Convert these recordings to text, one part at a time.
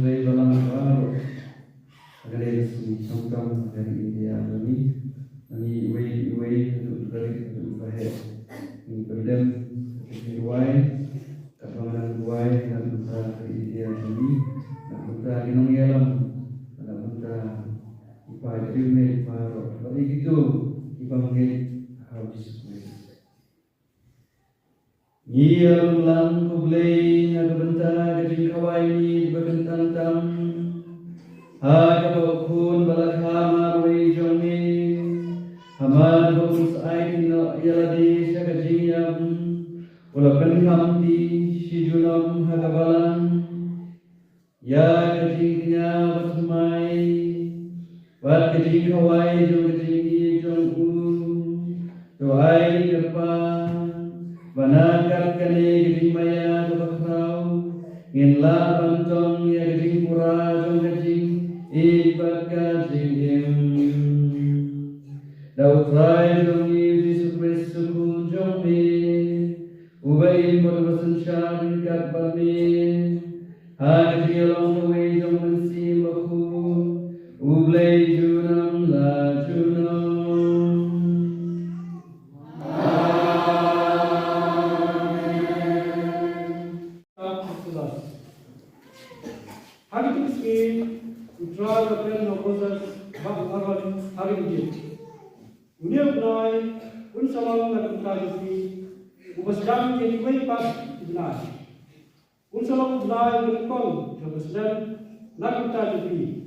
Jai Balam Baro Agare Sumi Sangkam dari India Nani Iway dari Bahe Ni Perdem Iway Kapangan Iway dan Putra dari India dan Putra Ginong Yalam dan Putra Ipa Jilme Baro bagi itu Ibangge habis Ngiang lang kublay nagbanta gajing kaway ni bagantang tam Hagabokun balakha marway jongi Hamad bokun sa'ay tino yaladi siya gajing yam Walakan kamdi sijunam hagabalan Ya gajing niya batmay Wat gajing kaway jong gajing ni jong Doay kapang Banakar kane gajing maya kabakraw Nginla bantong ya gajing pura jong gajing Ibat gajing im Dautray jong Yesus Kristus kun jong mi Ubay morbasan syari kat bami Hagajing along away jong mansi maku Ublay junam la junam Utral April November Baharan hari ini. Dunia benai pun salam dan berkali ubasdam jadi baik pas benai. Pun salam benai berkong ubasdam nak berkali.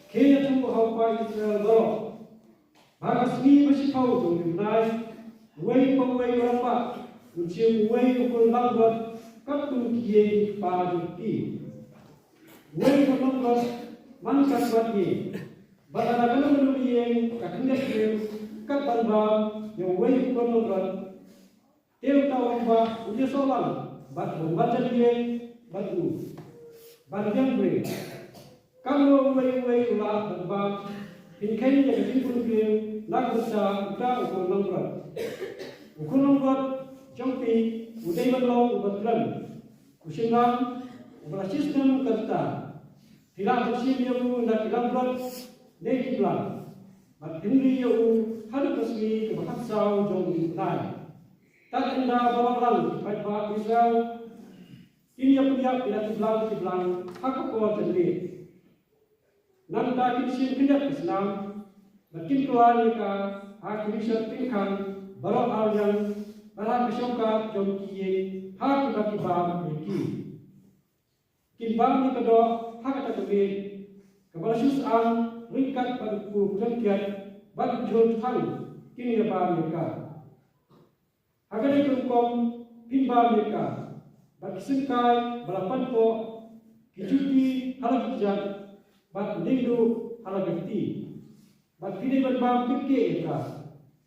Kaya tu hawai Israel dorong. Bagas ni masih kau tu benai. Wei pawai berapa? Ucium wei ukul langgar kapun kiai padu Wei pawai Mangkat bagi, bagaimana menurut yang kakek dia kat banbam yang wajib penurut, dia tahu bahawa dia soal, baca dia batu, banjang ber. Kalau wei ulah banbam, ini yang simpul dia nak besar kita ukur nomor jompi, udai balong ubatan, kusinam, ubasistem kerta. Tidak bersih dia pun nak dilakukan neki pelan. Matindi dia harus bersih kebahagiaan jom dikenai. Tak hendak bawa baik baik Israel. Ini yang punya tidak dibelang aku kuat sendiri. Nanda kisah tidak Islam. Makin keluar mereka akhirnya sertikan bawa hal yang barat kesyukur jom kiai hak bagi bam mereka. Kimbang ni kedua hak kata kepala susah ringkat pada kuburan kiat bagi jual tang kini apa mereka agar dihukum pimba mereka bagi sengkai balapan po kijuti halang kijat bagi lindu halang geti bagi ini berbam pikir mereka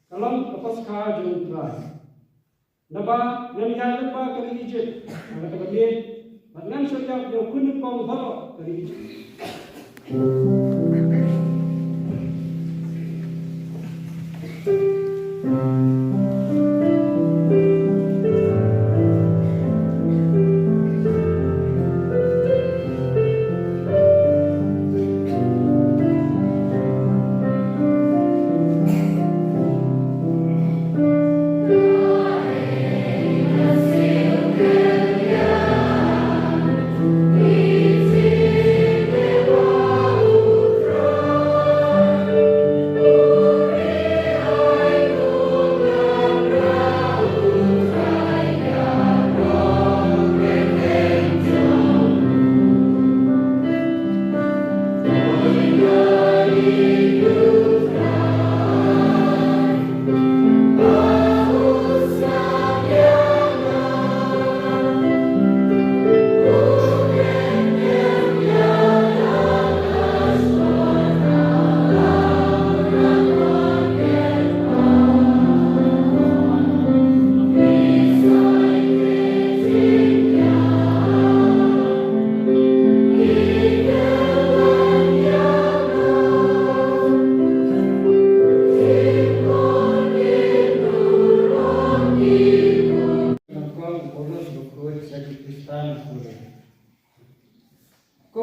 kalau lepas kah jual try naba nanya naba kali Egypt agar kebeli Dengan setiap yang kuning kau bawa dari itu. Wow.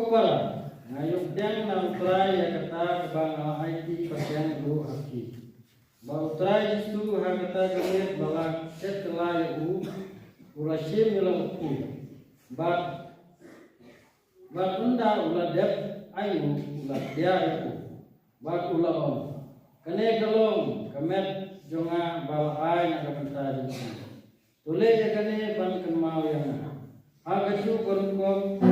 para ngayong tiang ng try kata bang IT pasyang do haki. Bang try itu kata gamit bang setelah u urasim nilang ku. Bang unda ulah dep ayu ulah dia aku. Bang ulah on. Kene galong kamet jonga bawa ay nakapanta dito. Tule kene bang kenmau yang agaju korkom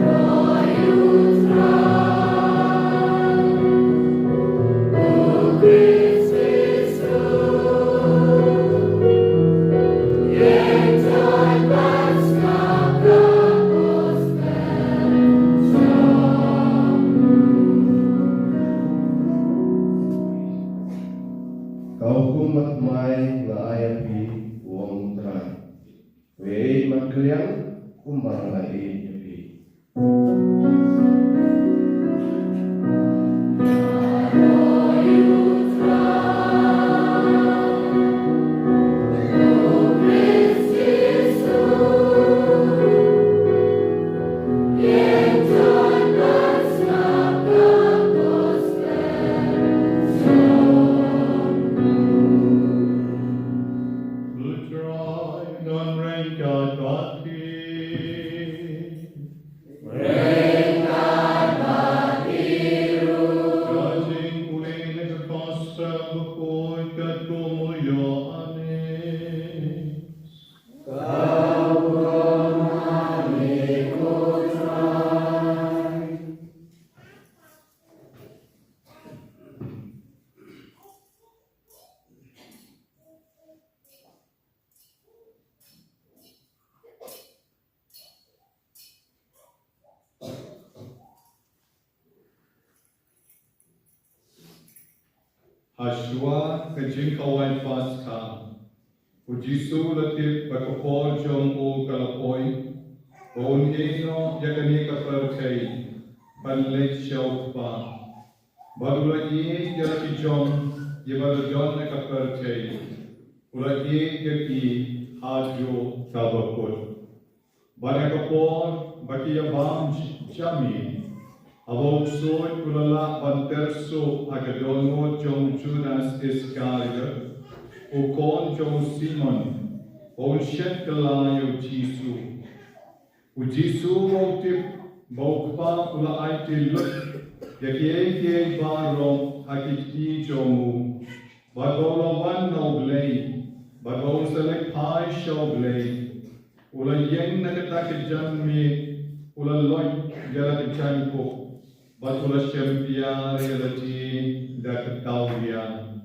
Kau kumat mai la ayapi wong trai. Wei makliang kumbar la ayapi. Hashua kajing kawan pas ka. Ujisu latip bakapor jong o kalapoi. Bon ino yakani kapertei. Panlek shaw pa. Badula i yaki jong yabala jon na kapertei. Ula i yaki hajo tabakot. Banakapor bakiyabam jami. Awak soy kulala banterso agadono jong Judas Iscariot, ukon jong Simon, on shetkalayo Jisu. U Jisu moktip bokpa ula aiti lut, yaki barong hakiki jomu, bagolo wan noblei, bagol selek pai shoblei, ula yen nagatakit janmi, ula loy jalat janko. Batula syampiar yalati dak taulia.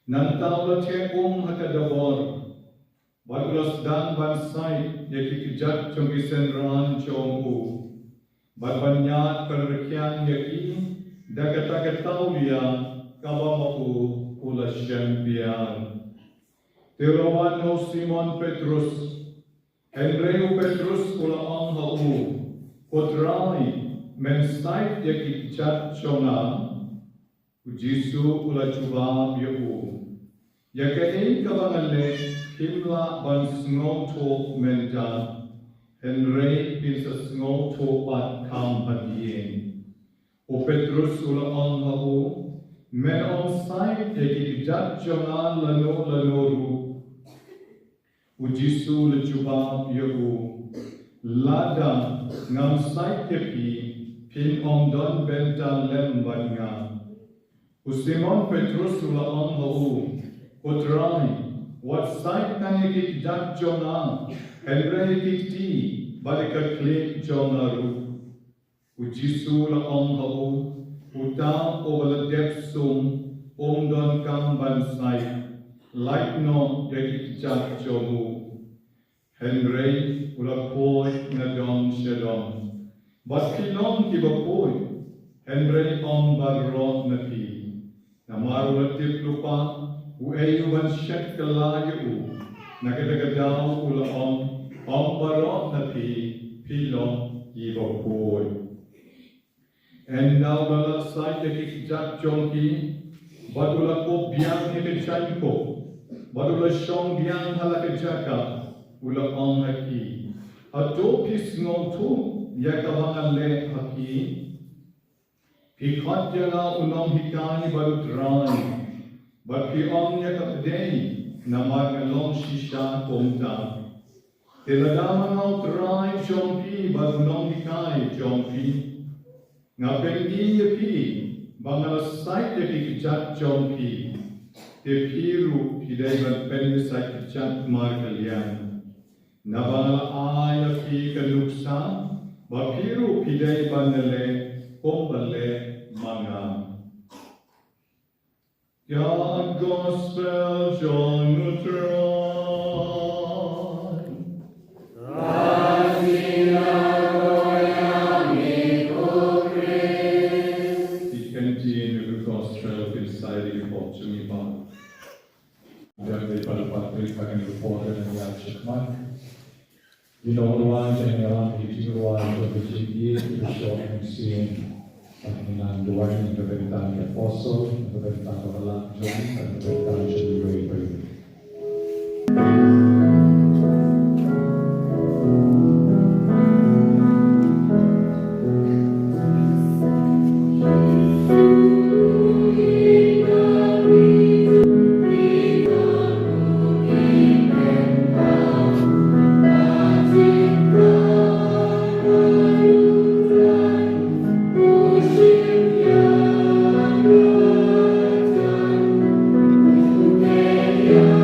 Nan taula che hakadabor. Batula sedang bansai yaki kejat jong isenran jongku. Batbanyat perkian yaki dak taulia kabamaku ula syampiar. Terawan ho Simon Petrus. Henreu Petrus ula anghau. Potrai men stait yaki chat chona Jisu ula chuba biu yaka ein kabangale himla ban sngoto menta Henry pinsa sngoto pat kam patien o Petrus ula anhau men on stait yaki chat chona lanoru Jisu ula chuba biu lada ngam sait yaki Pin don benta lembanya. Simon Petrus ula anhau potrai what site taniki jak jona Henry kiti balika klik jona ru. Jisu ula anhau utam ovala depsum don kam bansai like no yaki jak jomu Henry ula koi na don shedon. But kilong kibapoy, Henry on barron na pi. Namaru na tiplupa, uayuban siyat kalayo, nakadagadaw ulaong, barron na pi, pilong kibapoy. And now bala sa yakikijak chongki, badula ko biyang ikichay ko, badula siyong biyang halakijaka, ulaong haki. Ato pis ngoto, yakabangale haki Pikot jala unong hikani balutran Baki om yakapdei Namagalong shisha komta Tiladama ngau trai jompi Balunong hikai jompi Ngapendi yapi Bangalasai yapi kejat jompi Tepiru pidai balpenisai kejat margalian Nabangala ayapi kanuksa Bapiru pidai banale Pombale Manga. Ya Gospel John Lutron. Di continue the Gospel beside the Fortune Bar. Daripada Patrik akan reporter dan yang cekmat. Di nomor 1 yang orang di luar berbicara bersama MC dengan dua yang berbeda apostle, berbeda orang John dan berbeda Jerry. Yeah.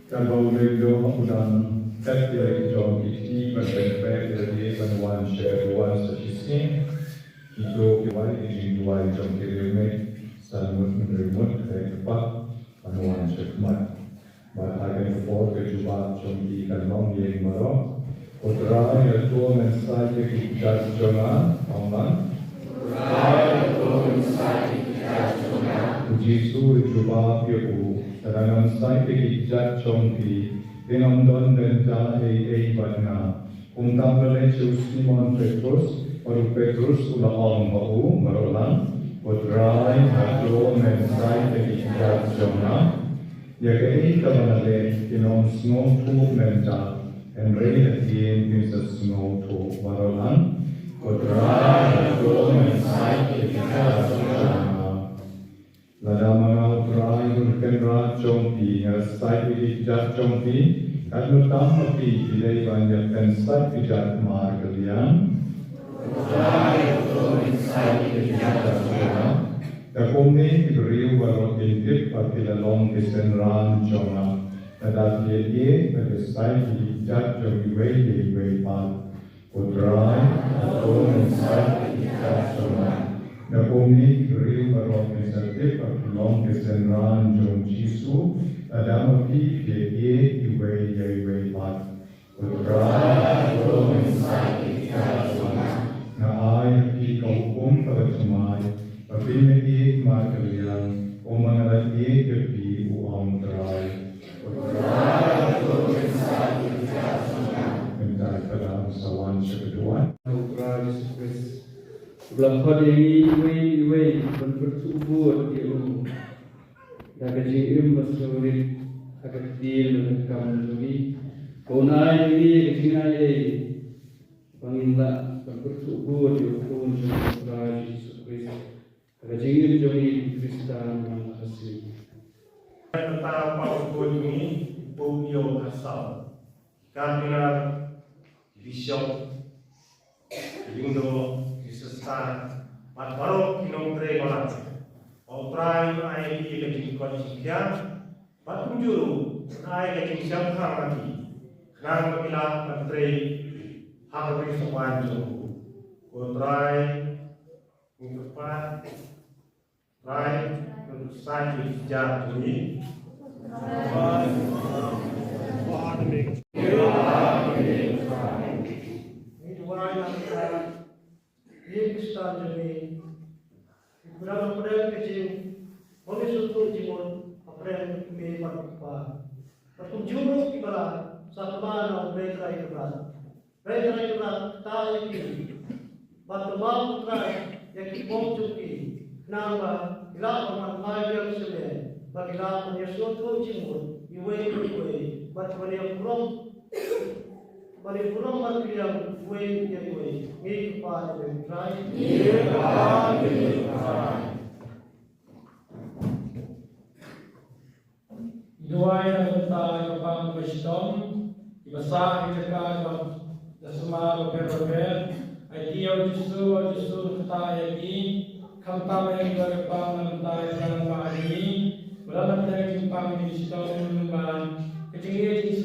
Kan bawlelo makulang tatya jom iti berpek dari penuan syaruan sesisnya itu kiwai iti kiwai jom kirime sanmut menerimut dari tepat penuan syakmat matakan kepor kecuba jom di kanong yang marok putra yaitu mensai kekikat jona online Puji Suri Juba Piu Terangan sai kekikat jom di Dinamdon dan jahe badna Untam bale Simon Petrus Baru Petrus ulah om bau merolang Putrai hado mensai kekikat jona Ya kei kabanale Kinom snow tu menja And rei hatien Pinsa snow tu merolang Putrai hado mensai kekikat jona Lada mga utray berkenra jompi ngasai pijat jompi kadno tampi bilai banyak pensat pijat mar kalian utray jompi pijat jompa takomni iberiu barok intip pakilalong kesenran jompa lada ye bersai pijat jompi wei pan utray jompi pijat jompa Nakomi beri barok mesertif akulong kesenran jom jisu adama pi ye iwe pat utrai jom insai kasuma na ay pi kaukum pagcumay papime ye makalian umangala ye kepi uang trai utrai jom insai kasuma mentai pada sawan sekeduan utrai Yesus Belang kau iwe bersubuh di daga jim bersurit agak kecil kamu lagi kau naik ini kecinai panginla bersubuh di hukum Tuhan Yesus Kristus agak jim jombi Kristus makasih. Tentang paus ini Bumio Asal Kardinal Bishop Indo Sestan Matbarok Kinomtre Balat Otrai Ai Kecing Kocingkian Patunjuru Ai Kecing Syamha Mati Kenang Bagila Matre Hakabri Sepanju Otrai Mungkepat Trai Nusai Hijab Ini Kristan jami, berapa perang kecil, oleh suatu jimun, perang me manusia. Pertunjukan kita satu mana mereka itu tahu ini, batu putra yang dibongcuki, nama ilah orang kaya semua, bagilah menyusul tu jimun, iwe, batu yang Bari burung berkeliang kue yang kue, ini kepada berkerai. Dua yang bertahan kepada wisdom, ibasah hidupkan dan semua berber, idea justru kita ini, kamtam yang berkembang mentai dalam hari ini, berlalu dari jumpa wisdom memang kecil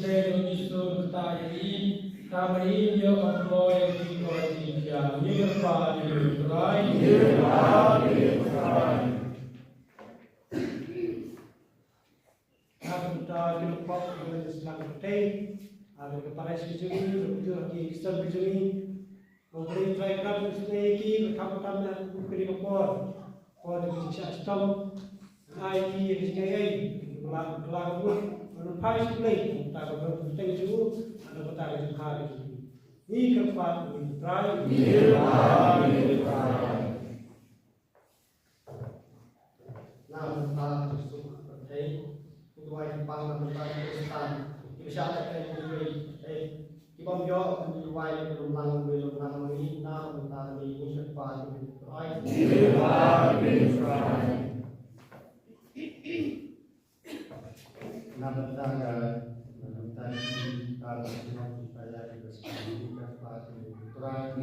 justru kita ini. Kami dia employ di Indonesia. Ini berapa di Ukraina? Kita dilupa dengan Islam kita. Ada kepada sejauh itu lagi Islam sejauh. Memberi tracker sejauh berkam dan beri kapor. Kalau disiksa Islam, IT sejauh melakukan Menurut sebelah, tak berpenting juga, ada petang yang hari ini keempat terakhir. Nah, tentang justru penting, kedua yang paling penting Kristen, bisa ada yang lebih, kita menjawab kedua yang belum ini, nah tentang ini keempat terakhir. Nama tangga, tadi kalau supaya dibersihkan pada putra.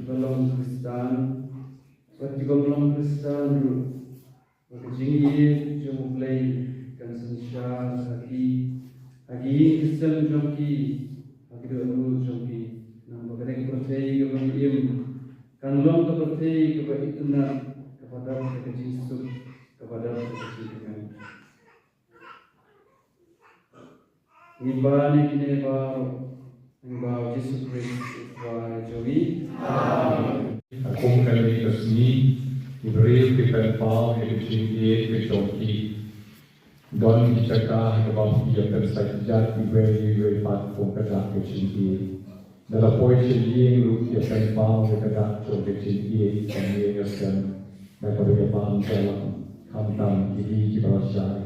Belum Kristen, ketika belum Kristen, Jingir jom play kan sensya hagi kisam jomki hagi doa jomki nam bagare percaya kepada kan long percaya kepada ituna kepada kejisuk kepada kejikan Nimbani kini bau Yesus Kristus wa jogi Aku kami kesini diberi kita pau edukasi kecoki don dicakap about dia tersajat diberi platform kerja kecoki dalam poin ini lu dia pau kerja kecoki kami akan dapat berjalan dalam hantam ini kita syai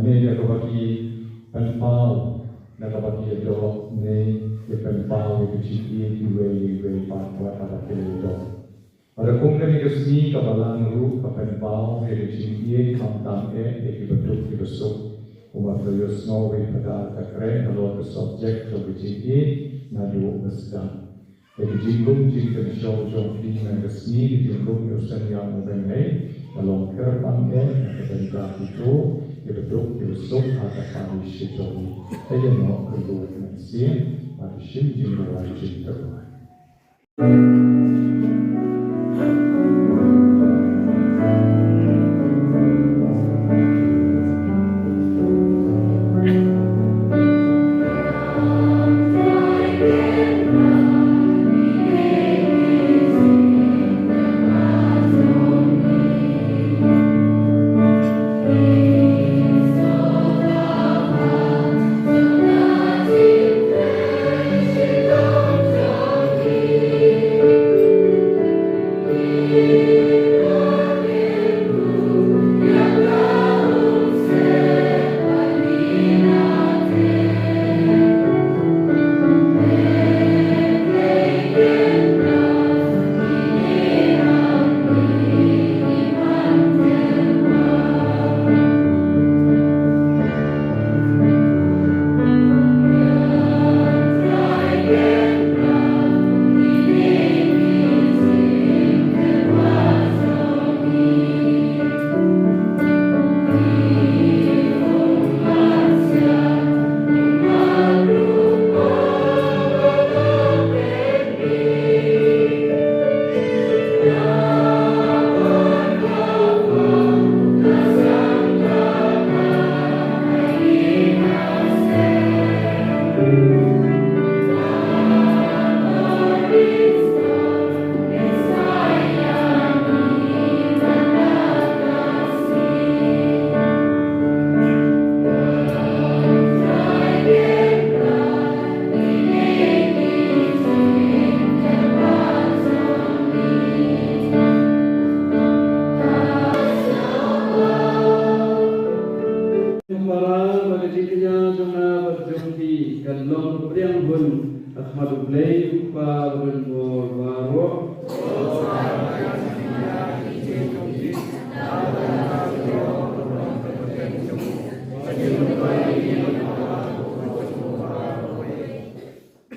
ini dia bagi pau dapat dia jawab ni dia pau kecoki diberi platform pada kelihatan Pada kongkang kesini kabalan ru kapan pau edukasi kamtam betul besok umat Yesus nawi pada takre kalau subjek edukasi nadu besar edukasi jingkan show di kesini jingkung yusan yang mengenai kalau kerpan kepada itu betul besok ada kami sejauh saya nak kedua manusia manusia jingkung jingkung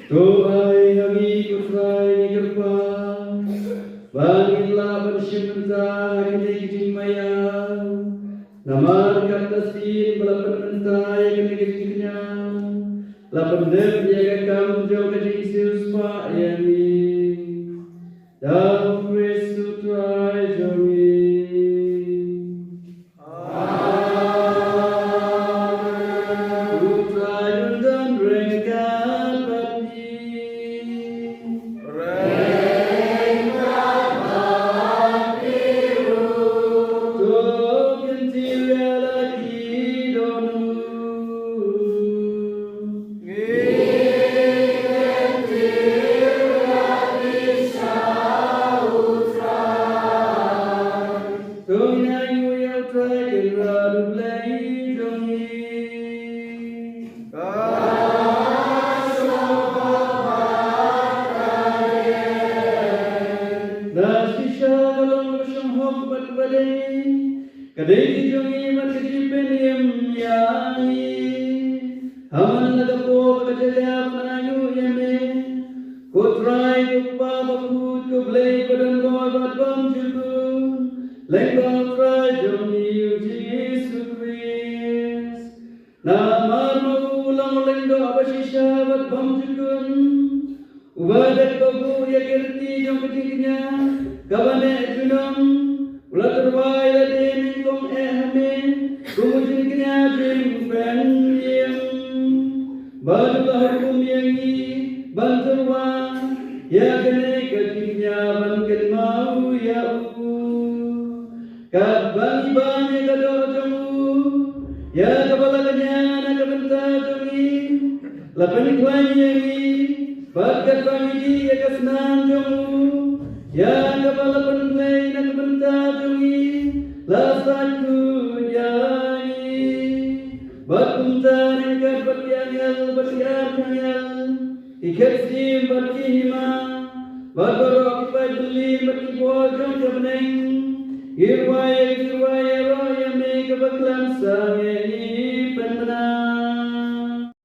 Doai hagi kusai kerpa Bangitlah bersyukur hagi kijing maya Namar kata sin belapan mentai kena kijingnya Lapan dem jaga kamu jauh kijing siuspa yami Dalam Kristus tuai jomi Kadai jongi makji penyem yai, haman nagapo kajaya manayu yame, kotrai kupa bakut kublai badan bawa bam juku, lengkap trai jongi Kabang ibang kador jongu, ya kabalaganya na kabenta jongi, lapan ikwanya ni, bagat pamiji ya kasnan jongu, ya kabalapan play na kabenta jongi, lasaku jani, batunta nengkat batianyal, ikat sim batihima, bagarok pajuli batibol jong jabneng. Irwaya roya me kabaklan sangi penang.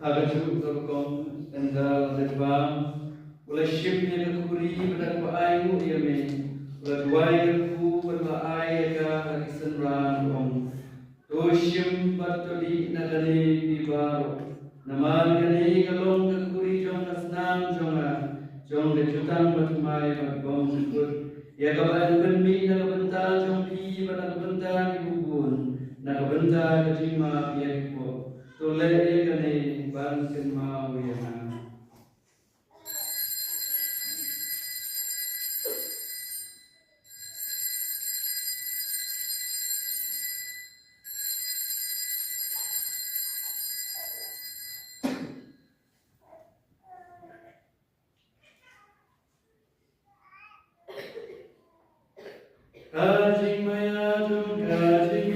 Agaju terkong tendal terbang, oleh shipnya kekuri berdak ayu ia me, oleh duai keku berlaai aga lagi senran ong, doshim batoli nagani bibaro, namal gani kalong kekuri jong kasnang jonga, jong kejutang batmai batbong sebut, ia kabalan benmi nagabental jong pi nagabental ibubun, nagabental kejima piakpo, toleh gani Bansin mau ya. Kajing maya tum kajing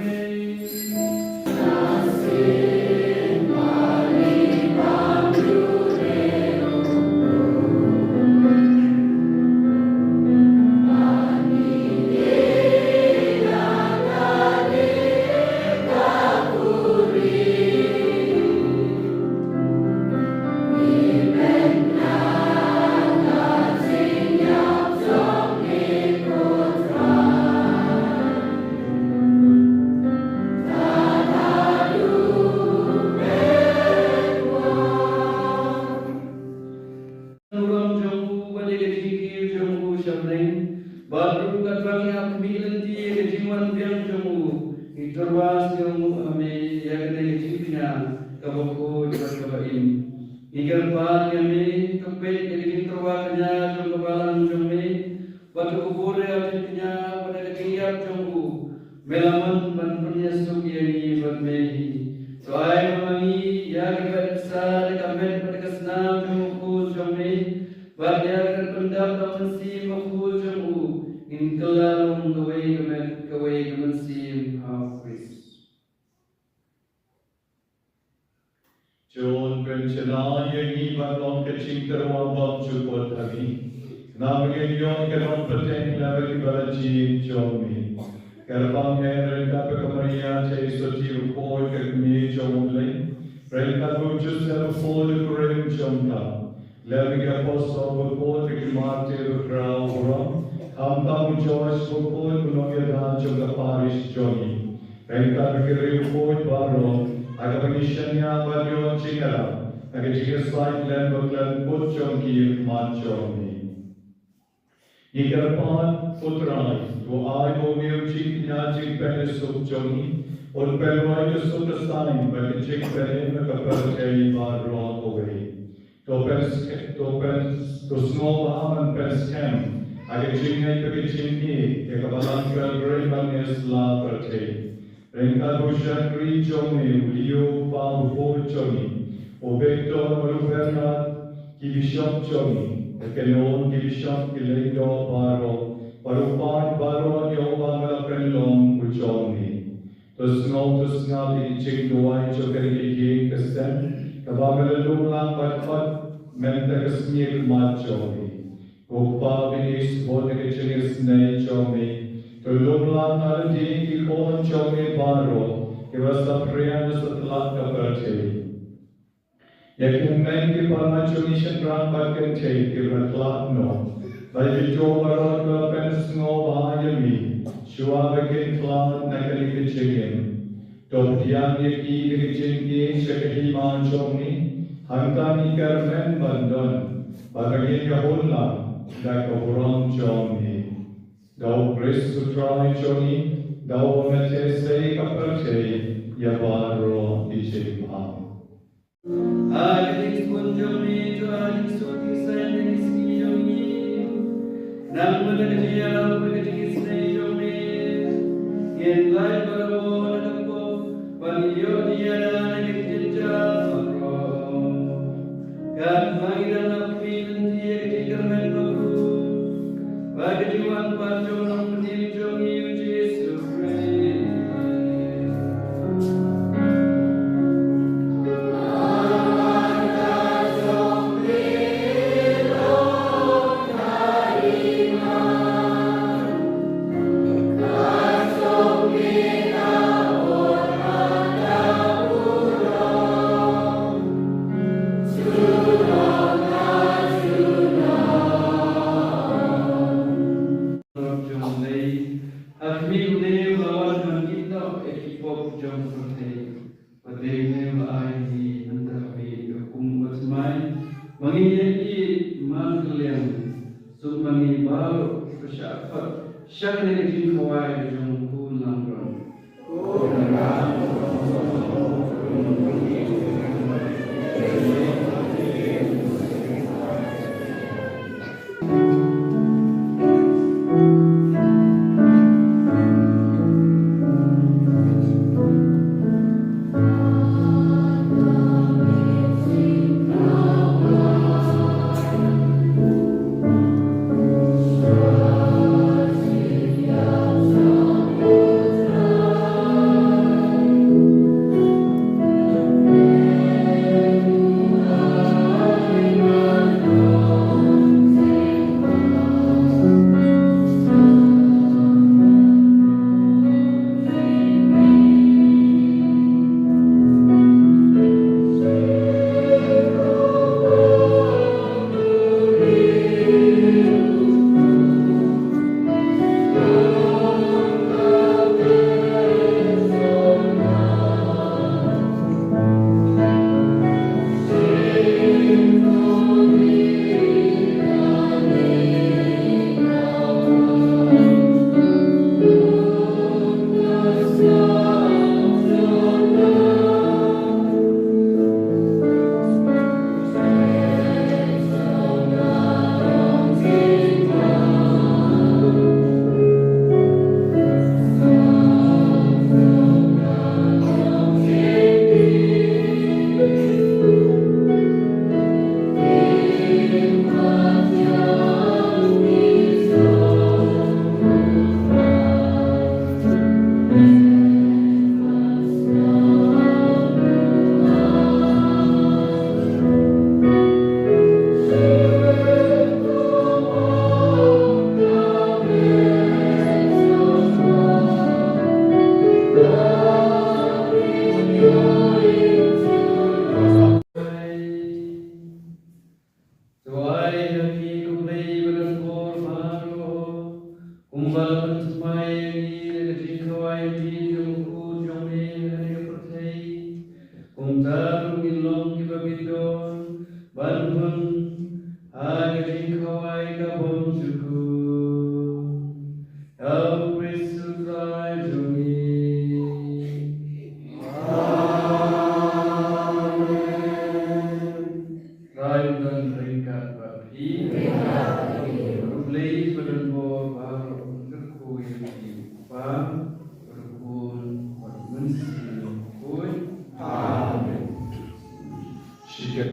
Amin. man biang jomu itorwas jomu ame yagne jipnya kaboko jakabain ikan pan yame kapet jadi terwaknya jomu balang jomu batu kubur jipnya pada kiat jomu melaman ban penyesuk yani bermehi soai memangi yang besar kapet pada kesnam jomu jomu Bahagia pendam dan mensim aku jemu in kelalung kawai kemensim hafis. John bencana yang iban on kecing terwabam cukup lagi. Namun yon kenon peteng level balaji jomi. Kerbang mereka berkemaria cai soti rupoi kekmi jomleng. Mereka wujud serupoi kurang jomla. Levi apostol berpol berkimat berkerau orang, hamta Joyce berpol menongnya juga Paris Johnny. Mereka berkirim berpol baru, agar pengisahnya beliau cingara, agar jika selain dan berkelan put Johnny mat Johnny. Jika pan putrai, doa mobil ciknya cik penesuk Johnny, on pelwai kesuk kesain bagi cik penes kepercayaan baru away. To small aman peskem, agar jingai pergi jingi, kekabalan kerja bangis la percaya. Rengka bushan kri jomi, uliu pau pol jomi, obektor maluferat kibishop jomi, kenon kibishop kileido baro, parupan baro yoba melaprenlong ujomi. To small di cik doai jokeri kesem, kabagalung lang pat Menta kesmir mat jomi, Gopal binis bote kecengis nei jomi, Tolong lang aldi kikon jomi baro, Kewasa priyan setelah kepercayaan. Yakin men kipalma jomi shendran bagian cai kiratlat no, Bagi jo marot berpen sengo bahayami, Shua bagian klat nakali kecengin, Top tiang yaki kecengin syakahima jomi, Hantani kermen bandon, bagagin kahulang, da kahulang jomi. Dau Chris sutrai jomi, dau metesei kapercei, ya baro icipam. Adik pun jomi, adik suti saya isi jomi. Nam berkecil, berkecil jomi. Yang lain baru nakpo, panio dia dan kecil. Dan bagi dalam film dia dikermen baru, bagi jiwan panjang penimjong Yesus Kristus. Menginjil manggil yang sumbangi baru bersyarat syakir yang kawai